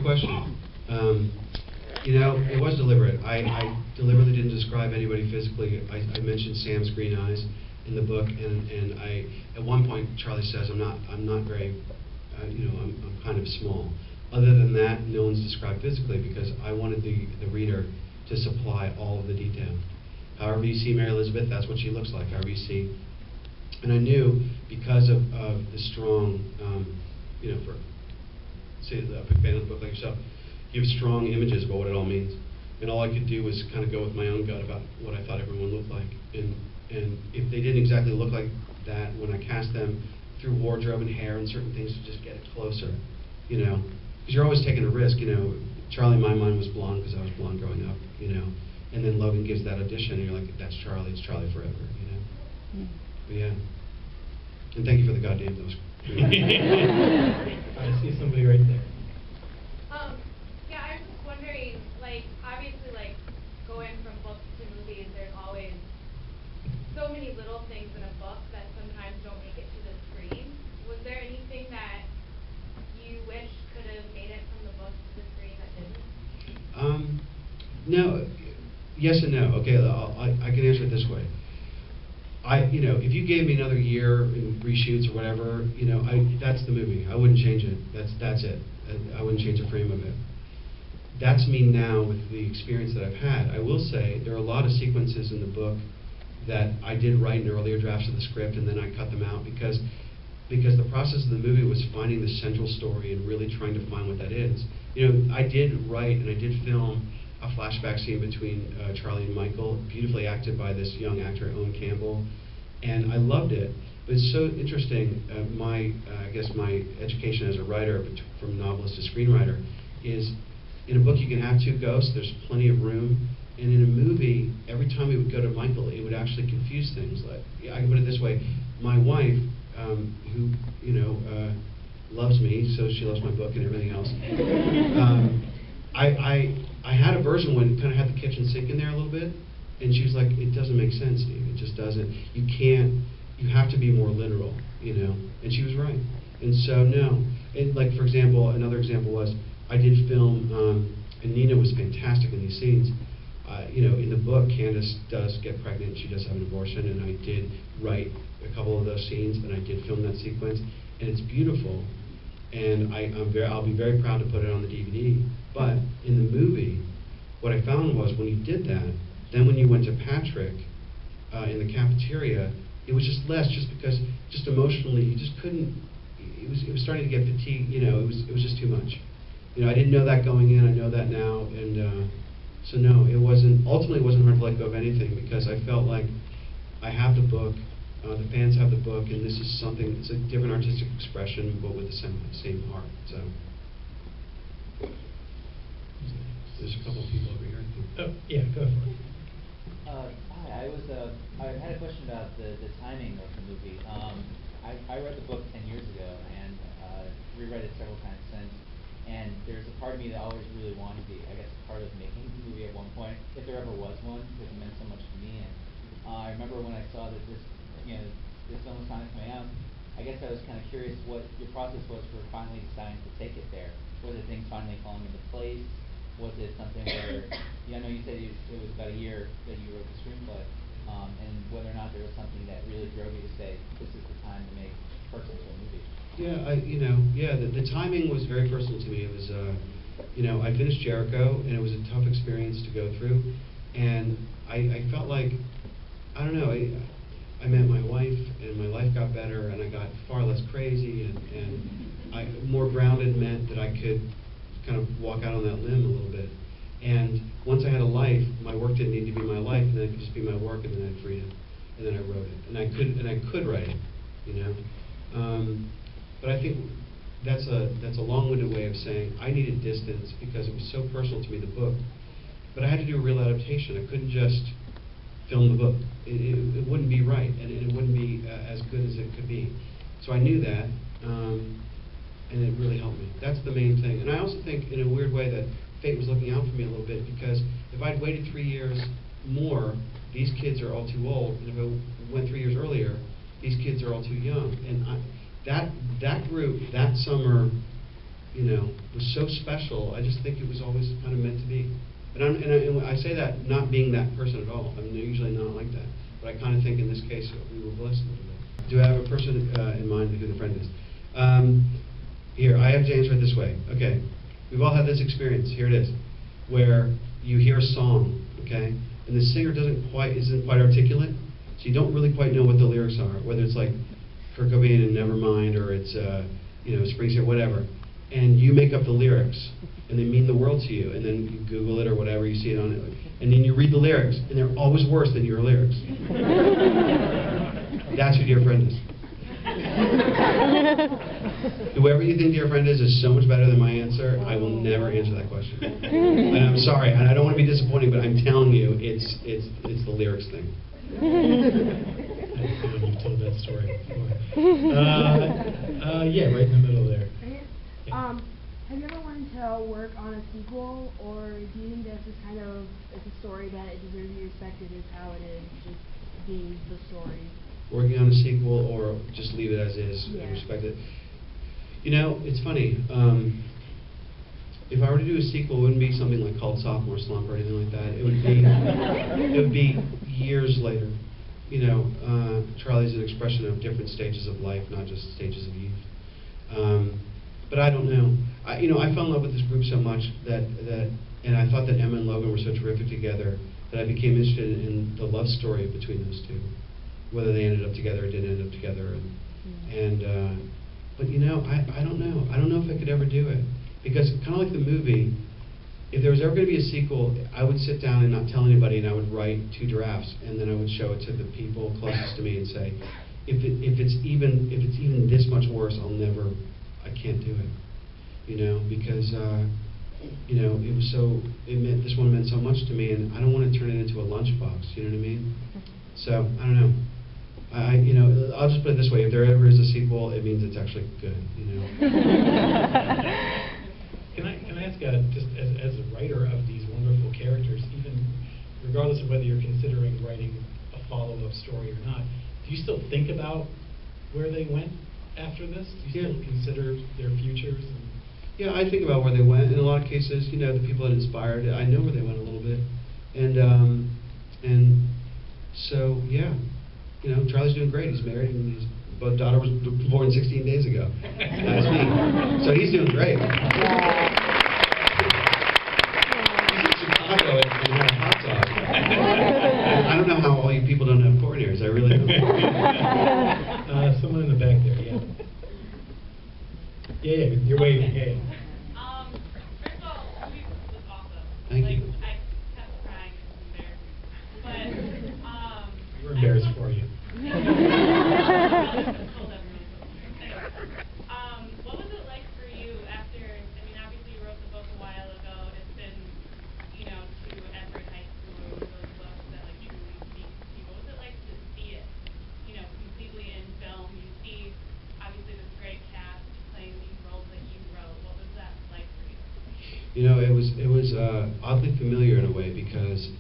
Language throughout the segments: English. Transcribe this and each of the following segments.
great question. You know, it was deliberate. I deliberately didn't describe anybody physically. I mentioned Sam's green eyes in the book, and I, at one point, Charlie says, I'm not very, you know, I'm kind of small. Other than that, no one's described physically because I wanted the reader to supply all of the detail. However you see Mary Elizabeth, that's what she looks like. However you see, and I knew because of the strong, you know, for say a big fan of the book like yourself, you have strong images about what it all means. And all I could do was kind of go with my own gut about what I thought everyone looked like. And if they didn't exactly look like that, when I cast them through wardrobe and hair and certain things to just get it closer, you know, because you're always taking a risk, you know. Charlie in my mind was blonde because I was blonde growing up, you know. And then Logan gives that audition, and you're like, that's Charlie, it's Charlie forever, you know. But yeah. And thank you for the goddamn those. I see somebody right there. Yeah, I was just wondering, like, obviously, like, going from books to movies, there's always so many little things in a book that sometimes don't make it to the screen. Was there anything that you wish could have made it from the book to the screen that didn't? No. Yes and no. Okay, I can answer it this way. You know, if you gave me another year in reshoots or whatever, you know, that's the movie. I wouldn't change it. That's it. I wouldn't change a frame of it. That's me now with the experience that I've had. I will say there are a lot of sequences in the book that I did write in earlier drafts of the script, and then I cut them out because the process of the movie was finding the central story and really trying to find what that is. You know, I did write and I did film a flashback scene between Charlie and Michael, beautifully acted by this young actor, Owen Campbell, and I loved it. But it's so interesting, I guess my education as a writer, from novelist to screenwriter, is in a book you can have two ghosts, there's plenty of room, and in a movie, every time it would go to Michael, it would actually confuse things. Like, I can put it this way, my wife, who, you know, loves me, so she loves my book and everything else, I had a version when it kind of had the kitchen sink in there a little bit, and she was like, it doesn't make sense, Steve, it just doesn't. You have to be more literal, you know, and she was right. And so, no. And like, for example, another example was, I did film, and Nina was fantastic in these scenes. You know, in the book, Candace does get pregnant, she does have an abortion, and I did write a couple of those scenes, and I did film that sequence, and it's beautiful. And I'll be very proud to put it on the DVD. But in the movie, what I found was when you did that, then when you went to Patrick in the cafeteria, it was just less, just because, just emotionally, you just couldn't. It was starting to get fatigued. You know, it was just too much. You know, I didn't know that going in. I know that now, and so no, it wasn't. Ultimately, it wasn't hard to let go of anything because I felt like I have the book. The fans have the book, and this is something, it's a different artistic expression, but with the same heart. So, there's a couple of people over here. Oh, yeah, go for it. Hi, I had a question about the timing of the movie. I read the book 10 years ago and reread it several times since, and there's a part of me that always really wanted to be, I guess, part of making the movie at one point, if there ever was one, because it meant so much to me. And I remember when I saw that this film was finally coming out, I guess I was kind of curious what your process was for finally deciding to take it there. Was it things finally falling into place? Was it something where, I know you said it was about a year that you wrote the screenplay, and whether or not there was something that really drove you to say, this is the time to make personal to a movie? Yeah, the timing was very personal to me. It was, I finished Jericho, and it was a tough experience to go through, and I felt like, I don't know, I met my wife, and my life got better, and I got far less crazy, and more grounded meant that I could kind of walk out on that limb a little bit. And once I had a life, my work didn't need to be my life, and then it could just be my work, and then I had freedom. And then I wrote it, and I could write it, you know. But I think that's a long-winded way of saying I needed distance because it was so personal to me, the book. But I had to do a real adaptation. I couldn't just film the book. It wouldn't be right, and it wouldn't be as good as it could be. So I knew that, and it really helped me. That's the main thing. And I also think, in a weird way, that fate was looking out for me a little bit, because if I'd waited 3 years more, these kids are all too old, and if I went 3 years earlier, these kids are all too young. And that group, that summer, was so special. I just think it was always kind of meant to be. And I say that not being that person at all. I mean, they're usually not like that. But I kind of think in this case we were blessed a little bit. Do I have a person in mind who the friend is? Here, I have to answer it this way. Okay, we've all had this experience. Here it is, where you hear a song, okay, and the singer isn't quite articulate, so you don't really quite know what the lyrics are, whether it's like Kurt Cobain and Nevermind, or it's Springsteen, whatever, and you make up the lyrics, and they mean the world to you, and then you Google it or whatever, you see it on it, and then you read the lyrics, and they're always worse than your lyrics. That's who Dear Friend is. Whoever you think Dear Friend is so much better than my answer. I will never answer that question. And I'm sorry, and I don't want to be disappointing, but I'm telling you, it's the lyrics thing. I feel like you've told that story before. Yeah, right in the middle there. Have you ever wanted to work on a sequel, or do you think that's just kind of it's a story that it deserves to be respected as how it is, just being the story? Working on a sequel, or just leave it as is and respect it. It's funny. If I were to do a sequel, it wouldn't be something like called Sophomore Slump or anything like that. It would be years later. Charlie's an expression of different stages of life, not just stages of youth. But I don't know. I fell in love with this group so much and I thought that Emma and Logan were so terrific together that I became interested in the love story between those two, whether they ended up together or didn't end up together. But I don't know. I don't know if I could ever do it, because kind of like the movie, if there was ever going to be a sequel, I would sit down and not tell anybody, and I would write 2 drafts, and then I would show it to the people closest to me and say, if it's even this much worse, I can't do it, because this one meant so much to me, and I don't want to turn it into a lunchbox. You know what I mean? So I don't know. I'll just put it this way: if there ever is a sequel, it means it's actually good. Can I ask, just as a writer of these wonderful characters, even regardless of whether you're considering writing a follow-up story or not, do you still think about where they went after this? Do you still consider their futures? Yeah, I think about where they went. In a lot of cases, the people that inspired, I know where they went a little bit, and so yeah. Charlie's doing great. He's married, and his daughter was born 16 days ago. That's me. So he's doing great. He's in Chicago and had a hot dog. I don't know how all you people don't have corn ears. I really don't. Someone in the back there, yeah. Yeah, you're waving. Yeah. First of all, the movie was awesome. Thank you. I kept crying. It was embarrassing. But We're embarrassed for you. What was it like for you after, obviously you wrote the book a while ago. It's been, to Everett High School, those books that truly speak to you. What was it like to see it, completely in film? You see, obviously, this great cast playing these roles that you wrote. What was that like for you? It was oddly familiar in a way, because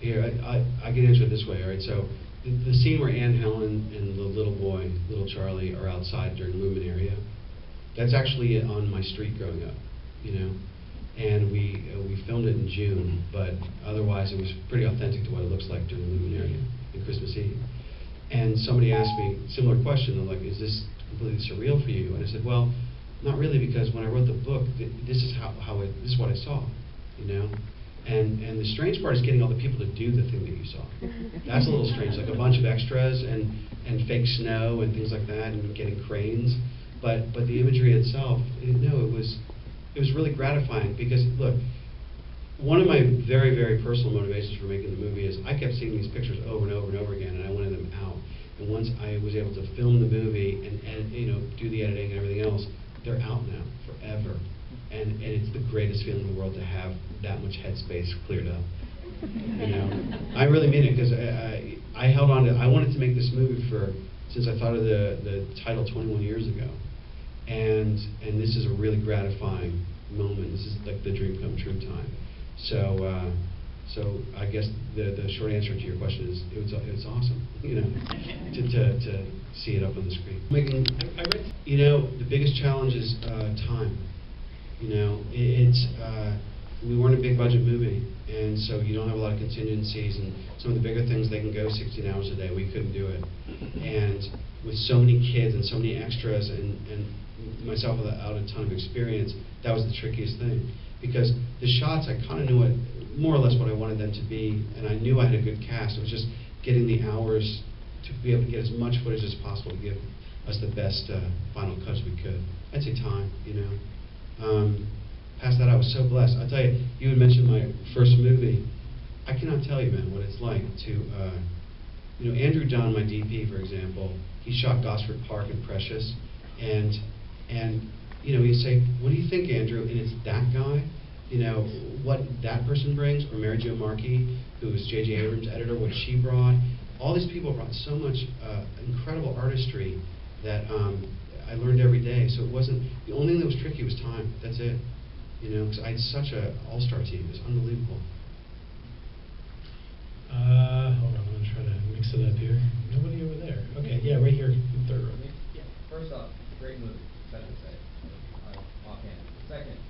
here, I can answer it this way, all right? So the scene where Anne Helen and the little boy, little Charlie, are outside during Luminaria, that's actually on my street growing up, and we filmed it in June, but otherwise it was pretty authentic to what it looks like during Luminaria and Christmas Eve. And somebody asked me a similar question, they're like, is this completely surreal for you? And I said, well, not really, because when I wrote the book, this is this is what I saw, And the strange part is getting all the people to do the thing that you saw. That's a little strange, like a bunch of extras and fake snow and things like that, and getting cranes. But the imagery itself, it was really gratifying, because look, one of my very, very personal motivations for making the movie is I kept seeing these pictures over and over and over again, and I wanted them out. And once I was able to film the movie and do the editing and everything else, they're out now forever. And it's the greatest feeling in the world to have that much headspace cleared up. I really mean it, because I held on to. I wanted to make this movie since I thought of the title 21 years ago, and this is a really gratifying moment. This is like the dream come true time. So So I guess the short answer to your question is it's awesome, you know, to see it up on the screen. I read. You know, the biggest challenge is time. You know, we weren't a big budget movie, and so you don't have a lot of contingencies, and some of the bigger things, they can go 16 hours a day. We couldn't do it. And with so many kids and so many extras, and myself without a ton of experience, that was the trickiest thing. Because the shots, I kind of knew more or less what I wanted them to be, and I knew I had a good cast. It was just getting the hours to be able to get as much footage as possible to give us the best final cuts we could. I'd say time, you know. Past that, I was so blessed. I'll tell you, you had mentioned my first movie. I cannot tell you, man, what it's like to, you know, Andrew Dunn, my DP, for example, he shot Gosford Park and Precious, and you know, you say, what do you think, Andrew? And it's that guy, you know, what that person brings, or Mary Jo Markey, who was J.J. Abrams' editor, what she brought. All these people brought so much incredible artistry that I learned every day. So it wasn't, the only thing that was tricky was time. That's it. You know, because I had such an all-star team. It was unbelievable. Hold on, I'm going to try to mix it up here. Nobody over there. Okay, yeah, right here, in third row. Yeah. First off, great movie, that to say, offhand. Second,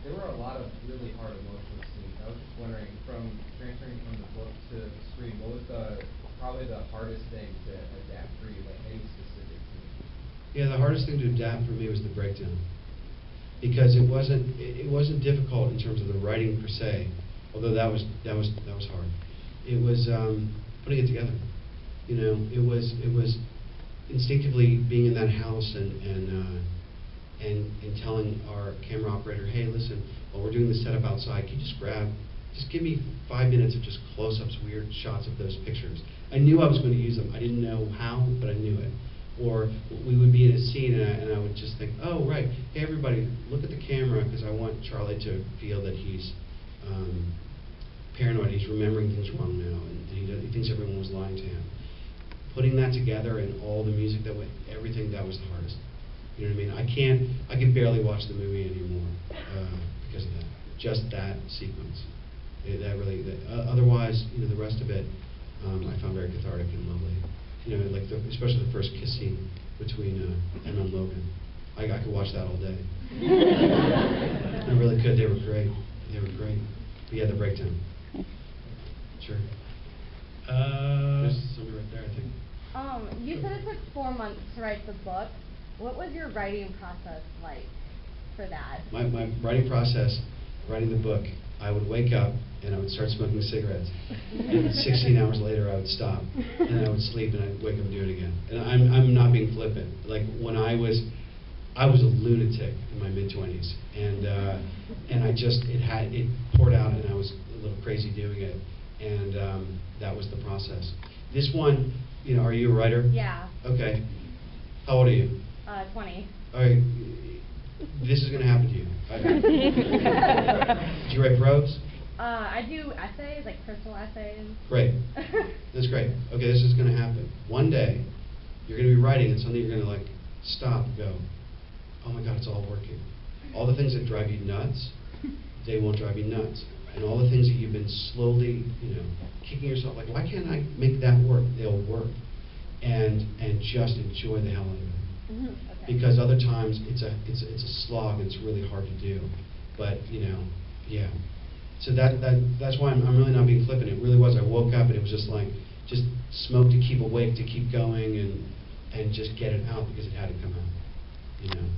there were a lot of really hard emotional scenes. I was just wondering, from transferring from the book to the screen, what was probably the hardest thing to adapt for you, like any specific scene? Yeah, the hardest thing to adapt for me was the breakdown, because it wasn't difficult in terms of the writing per se, although that was hard. It was putting it together. You know, it was instinctively being in that house and telling our camera operator, hey, listen, while we're doing the setup outside, can you just give me 5 minutes of just close-ups, weird shots of those pictures. I knew I was going to use them. I didn't know how, but I knew it. Or we would be in a scene and I would just think, oh, right, hey, everybody, look at the camera, because I want Charlie to feel that he's paranoid, he's remembering things wrong now, and he thinks everyone was lying to him. Putting that together and all the music that went, everything, that was the hardest. You know what I mean? I can barely watch the movie anymore because of that. Just that sequence. Otherwise, you know, the rest of it, I found very cathartic and lovely. You know, like especially the first kiss scene between Emma and Logan. I could watch that all day. I really could. They were great. They were great. But yeah, the breakdown. Sure. There's somebody right there, I think. You said it took 4 months to write the book. What was your writing process like for that? My writing process, writing the book, I would wake up and I would start smoking cigarettes. And 16 hours later, I would stop, and I would sleep, and I'd wake up and do it again. And I'm not being flippant. Like when I was a lunatic in my mid-20s, and it poured out, and I was a little crazy doing it, and that was the process. This one, you know, are you a writer? Yeah. Okay. How old are you? 20. All right. This is going to happen to you. Do you write prose? I do essays, like personal essays. Great. That's great. Okay, this is going to happen. One day, you're going to be writing, and suddenly you're going to like stop and go, oh my God, it's all working. All the things that drive you nuts, they won't drive you nuts. And all the things that you've been slowly, you know, kicking yourself, like, why can't I make that work? They'll work. And just enjoy the hell out of it. Mm-hmm. Okay. Because other times it's a slog and it's really hard to do. But, you know, yeah. So that's why I'm really not being flippant. It really was. I woke up and it was just like, just smoke to keep awake, to keep going, and just get it out because it had to come out, you know.